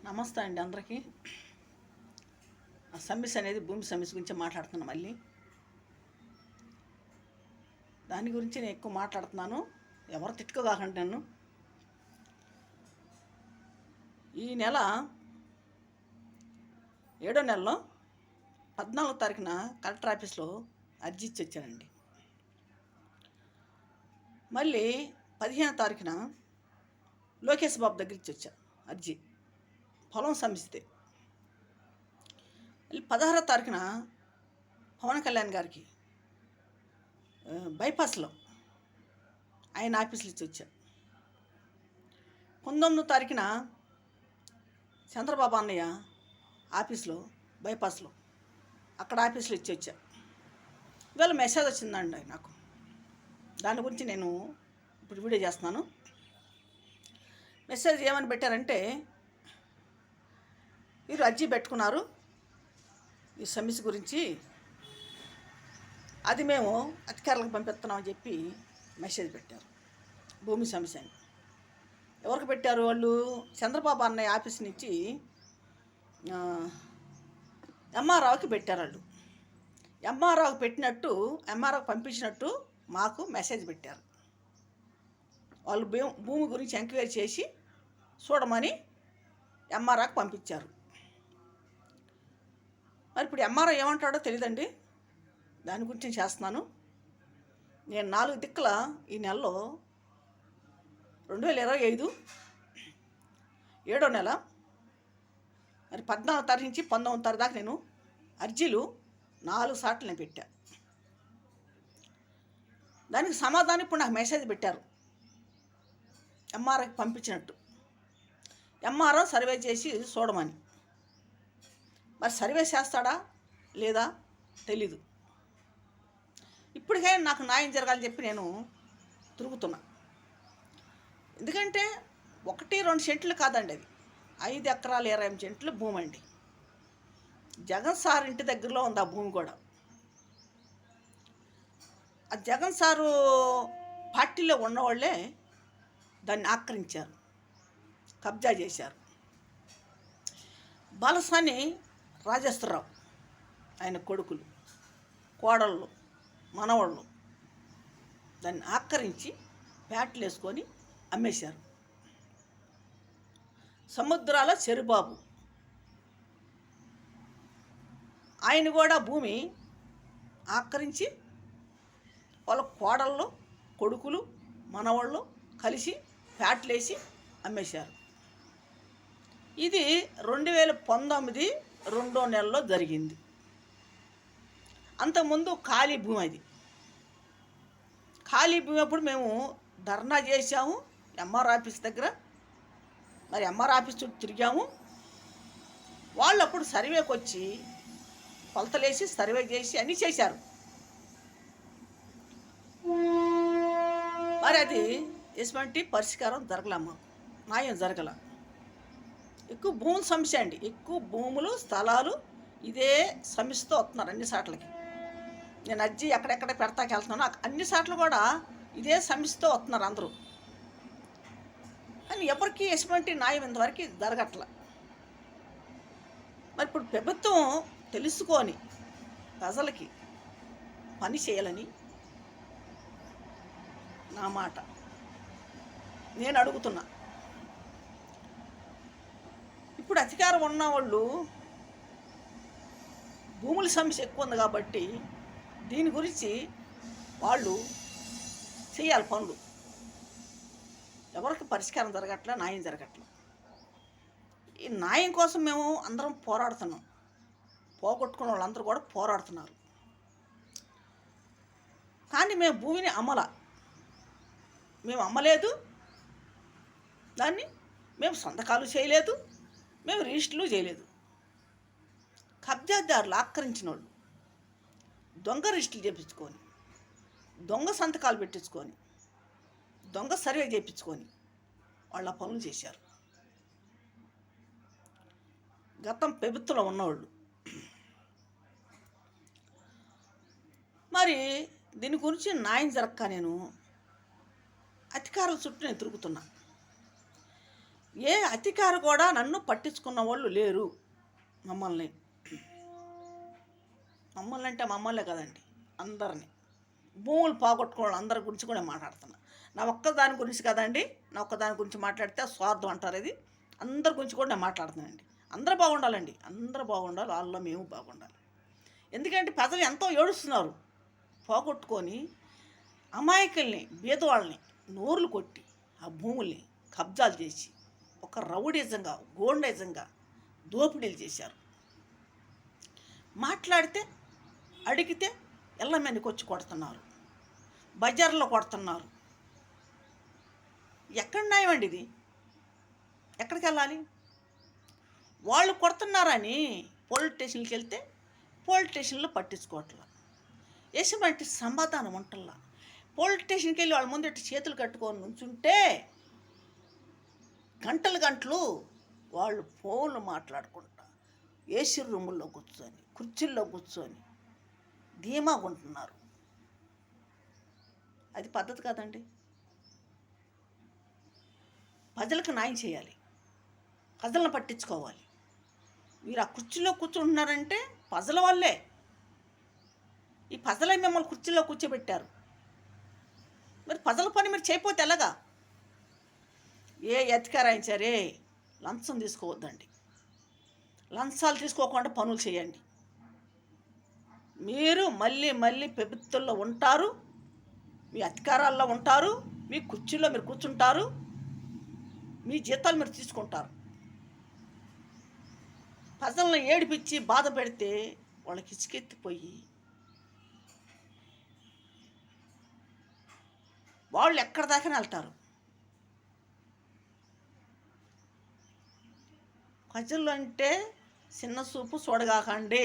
నమస్తే అండి అందరికీ. సమస్య అనేది భూమి సమస్య గురించి మాట్లాడుతున్నాను. మళ్ళీ దాని గురించి నేను ఎక్కువ మాట్లాడుతున్నాను. ఎవరు తిట్టుకోగాకండి నన్ను. ఈ నెల 7వ నెలలో 14వ తారీఖున కలెక్టర్ ఆఫీస్లో అర్జీ ఇచ్చి వచ్చానండి. మళ్ళీ 15వ తారీఖున లోకేష్ బాబు దగ్గర ఇచ్చి వచ్చా అర్జీ, పొలం సమస్యతే. మళ్ళీ 16వ తారీఖున పవన్ కళ్యాణ్ గారికి బైపాస్లో ఆయన ఆఫీసులు ఇచ్చి వచ్చా. 19వ తారీఖున చంద్రబాబు అన్నయ్య ఆఫీస్లో బైపాస్లో అక్కడ ఆఫీసులు ఇచ్చి వచ్చా. ఇవాళ మెసేజ్ వచ్చిందండి నాకు. దాని గురించి నేను ఇప్పుడు వీడియో చేస్తున్నాను. మెసేజ్ ఏమని పెట్టారంటే, మీరు అర్జీ పెట్టుకున్నారు ఈ సమస్య గురించి, అది మేము అధికారులకు పంపిస్తున్నామని చెప్పి మెసేజ్ పెట్టారు. భూమి సమస్య అని ఎవరికి పెట్టారు? వాళ్ళు చంద్రబాబు అన్నయ్య ఆఫీస్ నుంచి ఎంఆర్ఓకి పెట్టారు. వాళ్ళు ఎంఆర్ఓకి పెట్టినట్టు, ఎంఆర్ఓకి పంపించినట్టు మాకు మెసేజ్ పెట్టారు. వాళ్ళు భూమి గురించి ఎంక్వైరీ చేసి చూడమని ఎంఆర్ఓకి పంపించారు. మరి ఇప్పుడు ఎంఆర్ఓ ఏమంటాడో తెలియదండి. దాని గురించి చేస్తున్నాను. నేను 4 దిక్కుల ఈ నెలలో 2025 7వ నెల మరి 14వ తారీఖు నుంచి 19వ తారీఖు దాకా నేను అర్జీలు 4 సార్లు నేను పెట్టా. దానికి సమాధానం ఇప్పుడు నాకు మెసేజ్ పెట్టారు, ఎంఆర్ఓకి పంపించినట్టు. ఎంఆర్ఓ సర్వే చేసి చూడమని. మరి సర్వే చేస్తాడా లేదా తెలీదు. ఇప్పటికైనా నాకు న్యాయం జరగాలని చెప్పి నేను తిరుగుతున్నా. ఎందుకంటే 1-2 సెంట్లు కాదండి, అది 5 ఎకరాలు 28 సెంట్లు భూమి అండి. జగన్ సార్ ఇంటి దగ్గరలో ఉంది ఆ భూమి కూడా. ఆ జగన్ సారు పార్టీలో ఉన్నవాళ్ళే దాన్ని ఆక్రమించారు, కబ్జా చేశారు. బాలసాని రాజేశ్వరరావు ఆయన కొడుకులు, కోడళ్ళు, మనవాళ్ళు దాన్ని ఆక్రమించి ప్యాట్లు వేసుకొని అమ్మేశారు. సముద్రాల చెరుబాబు ఆయన కూడా భూమి ఆక్రమించి వాళ్ళ కోడళ్ళు, కొడుకులు, మనవాళ్ళు కలిసి ప్యాట్లు వేసి అమ్మేశారు. ఇది 2019 2వ నెలలో జరిగింది. అంతకుముందు ఖాళీ భూమి, అది ఖాళీ భూమి. అప్పుడు మేము ధర్నా చేశాము ఎంఆర్ ఆఫీస్ దగ్గర. మరి ఎంఆర్ ఆఫీస్ చుట్టూ తిరిగాము. వాళ్ళు అప్పుడు సర్వేకి వచ్చి కొలతలేసి సర్వే చేసి అన్నీ చేశారు. మరి అది ఎటువంటి పరిష్కారం జరగలమ్మా, న్యాయం జరగల. ఎక్కువ భూముల సమస్య అండి, ఎక్కువ భూములు స్థలాలు ఇదే సమస్యతో వస్తున్నారు అన్ని సాట్లకి. నేను అర్జీ ఎక్కడెక్కడ పెడతాకి వెళ్తున్నాను, అన్ని సార్లు కూడా ఇదే సమస్యతో వస్తున్నారు అందరూ. కానీ ఎవరికి ఎటువంటి న్యాయం ఇంతవరకు జరగట్ల. మరి ఇప్పుడు ప్రభుత్వం తెలుసుకొని ప్రజలకి పని చేయాలని నా మాట నేను అడుగుతున్నా. ఇప్పుడు అధికారం ఉన్న వాళ్ళు భూముల సమస్య ఎక్కువ ఉంది కాబట్టి దీని గురించి వాళ్ళు చేయాలి పనులు. ఎవరికి పరిష్కారం జరగట్లే, న్యాయం జరగట్లే. ఈ న్యాయం కోసం మేము అందరం పోరాడుతున్నాం. పోగొట్టుకున్న వాళ్ళందరూ కూడా పోరాడుతున్నారు. కానీ మేము భూమిని మేము అమ్మలేదు, దాన్ని మేము సంతకాలు చేయలేదు, మేము రిజిస్టర్లు చేయలేదు. కబ్జాదారులు ఆక్రమించిన వాళ్ళు దొంగ రిజిస్టర్లు చేయించుకొని, దొంగ సంతకాలు పెట్టించుకొని, దొంగ సర్వే చేయించుకొని వాళ్ళ పనులు చేశారు. గతం ప్రభుత్వంలో ఉన్నవాళ్ళు. మరి దీని గురించి న్యాయం జరగక నేను అధికారుల చుట్టూ నేను తిరుగుతున్నా. ఏ అధికారి కూడా నన్ను పట్టించుకున్న వాళ్ళు లేరు. మమ్మల్ని మమ్మల్ని అంటే మమ్మల్నే కదండి, అందరినీ. భూములు పోగొట్టుకోవడం అందరి గురించి కూడా మాట్లాడుతున్నా. నా ఒక్కదాని గురించి కదండి, నా ఒక్కదాని గురించి మాట్లాడితే స్వార్థం అంటారు. ఇది అందరి గురించి కూడా నేను మాట్లాడుతున్నానండి. అందరూ బాగుండాలండి, అందరూ బాగుండాలి, వాళ్ళలో మేము బాగుండాలి. ఎందుకంటే ప్రజలు ఎంతో ఏడుస్తున్నారు. పోగొట్టుకొని అమాయకుల్ని, బీదవాళ్ళని నోర్లు కొట్టి ఆ భూముల్ని కబ్జాలు చేసి ఒక రౌడీజంగా, గోండేజంగా దోపిడీలు చేశారు. మాట్లాడితే, అడిగితే ఎల్లమెనికి వచ్చి కొడుతున్నారు, బజార్లో కొడుతున్నారు. ఎక్కడ న్యాయం అండి ఇది? ఎక్కడికి వెళ్ళాలి? వాళ్ళు కొడుతున్నారని పోలీస్ స్టేషన్కి వెళ్తే పోలీస్ స్టేషన్లో పట్టించుకోవట్లా, ఎటువంటి సమాధానం ఉంటల్లా. పోలీస్ స్టేషన్కి వెళ్ళి వాళ్ళ ముందు చేతులు కట్టుకొని నుంచుంటే గంటలు గంటలు వాళ్ళు ఫోన్లు మాట్లాడుకుంటా ఏసీ రూముల్లో కూర్చొని, కుర్చీల్లో కూర్చొని ధీమాగా ఉంటున్నారు. అది పద్ధతి కాదండి. ప్రజలకు న్యాయం చేయాలి, ప్రజలను పట్టించుకోవాలి. మీరు ఆ కుర్చీలో కూర్చుంటున్నారంటే ప్రజల వల్లే. ఈ ప్రజలే మిమ్మల్ని కుర్చీలో కూర్చోబెట్టారు. మరి ప్రజల పని మీరు చేయకపోతే ఎలాగా? ఏ అధికారైనా సరే లంచం తీసుకోవద్దండి. లంచాలు తీసుకోకుండా పనులు చేయండి. మీరు మళ్ళీ మళ్ళీ ప్రభుత్వంలో ఉంటారు, మీ అధికారాల్లో ఉంటారు, మీ కుర్చీలో మీరు కూర్చుంటారు, మీ జీతాలు మీరు తీసుకుంటారు. ప్రజలను ఏడిపించి బాధ పెడితే వాళ్ళకి ఇసుకెత్తిపోయి వాళ్ళు ఎక్కడ దాకా వెళ్తారు. ప్రజలు అంటే చిన్న చూపు చూడగాకండి.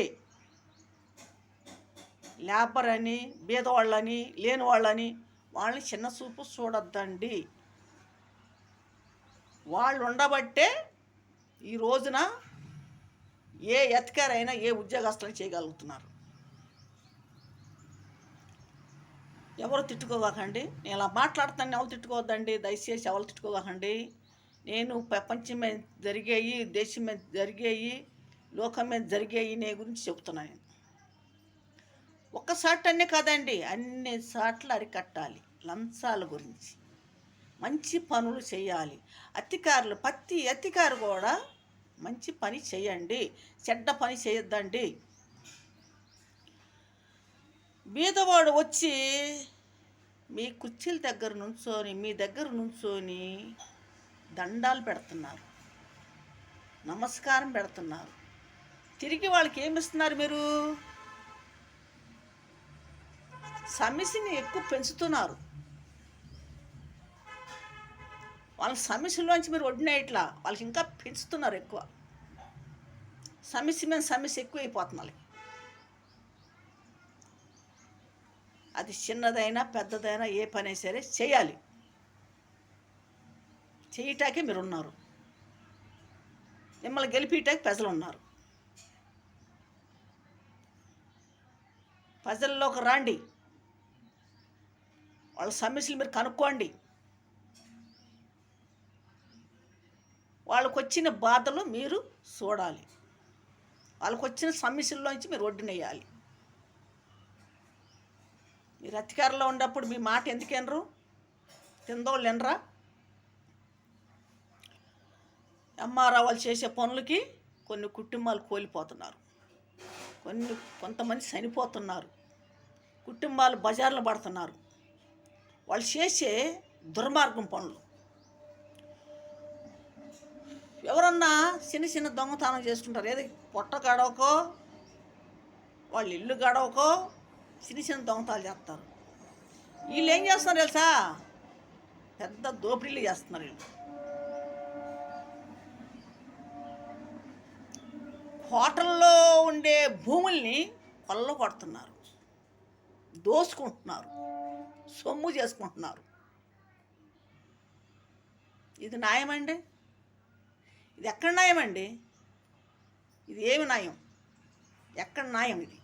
లేబర్ అని, బీదవాళ్ళని, లేని వాళ్ళని వాళ్ళని చిన్న చూపు చూడొద్దండి. వాళ్ళు ఉండబట్టే ఈ రోజున ఏ అధికారైనా ఏ ఉద్యోగస్తులను చేయగలుగుతున్నారు. ఎవరు తిట్టుకోకండి. నేను ఇలా మాట్లాడుతాను, ఎవరు తిట్టుకోవద్దండి, దయచేసి ఎవరు తిట్టుకోకండి. నేను ప్రపంచం మీద జరిగేవి, దేశం మీద జరిగేవి, లోకం మీద జరిగేవి నే గురించి చెప్తున్నాను. నేను ఒక్కసాటనే కాదండి, అన్ని సార్లు అరికట్టాలి. లంచాల గురించి మంచి పనులు చేయాలి. అధికారులు, ప్రతి అధికారి కూడా మంచి పని చేయండి, చెడ్డ పని చేయొద్దండి. బీదవాడు వచ్చి మీ కుర్చీల దగ్గర నుంచొని, మీ దగ్గర నుంచొని దండాలు పెడుతున్నారు, నమస్కారం పెడుతున్నారు. తిరిగి వాళ్ళకి ఏమిస్తున్నారు? మీరు సమస్యని ఎక్కువ పెంచుతున్నారు. వాళ్ళ సమస్యలోంచి మీరు వడ్డినేయట్లా, వాళ్ళకి ఇంకా పెంచుతున్నారు ఎక్కువ. సమస్య మీద సమస్య ఎక్కువైపోతున్నారు. అది చిన్నదైనా పెద్దదైనా ఏ పని సరే చేయాలి. చేయటాకే మీరు ఉన్నారు. మిమ్మల్ని గెలిపించటానికి ప్రజలు ఉన్నారు. ప్రజల్లోకి రండి, వాళ్ళ సమస్యలు మీరు కనుక్కోండి. వాళ్ళకు వచ్చిన బాధలు మీరు చూడాలి, వాళ్ళకు వచ్చిన సమస్యల్లోంచి మీరు ఒడ్డునేయాలి. మీరు అధికారంలో ఉన్నప్పుడు మీ మాట ఎందుకు వినరు? తిందోళ్ళు వినరా? ఎంఆర్ఓ వాళ్ళు చేసే పనులకి కొన్ని కుటుంబాలు కోల్పోతున్నారు, కొంతమంది చనిపోతున్నారు, కుటుంబాలు బజార్లో పడుతున్నారు. వాళ్ళు చేసే దుర్మార్గం పనులు. ఎవరన్నా చిన్న చిన్న దొంగతనం చేసుకుంటారు, ఏది పొట్ట గడవకో, వాళ్ళు ఇల్లు గడవకో చిన్న చిన్న దొంగతనాలు చేస్తారు. వీళ్ళు ఏం చేస్తున్నారు తెలుసా? పెద్ద దోపిడీలు చేస్తున్నారు. వీళ్ళు హోటల్లో ఉండే భూముల్ని కొల్ల కొడుతున్నారు, దోసుకుంటున్నారు, సొమ్ము చేసుకుంటున్నారు. ఇది న్యాయమండి? ఇది ఎక్కడ న్యాయం అండి? ఇది ఏమి న్యాయం? ఎక్కడ న్యాయం ఇది?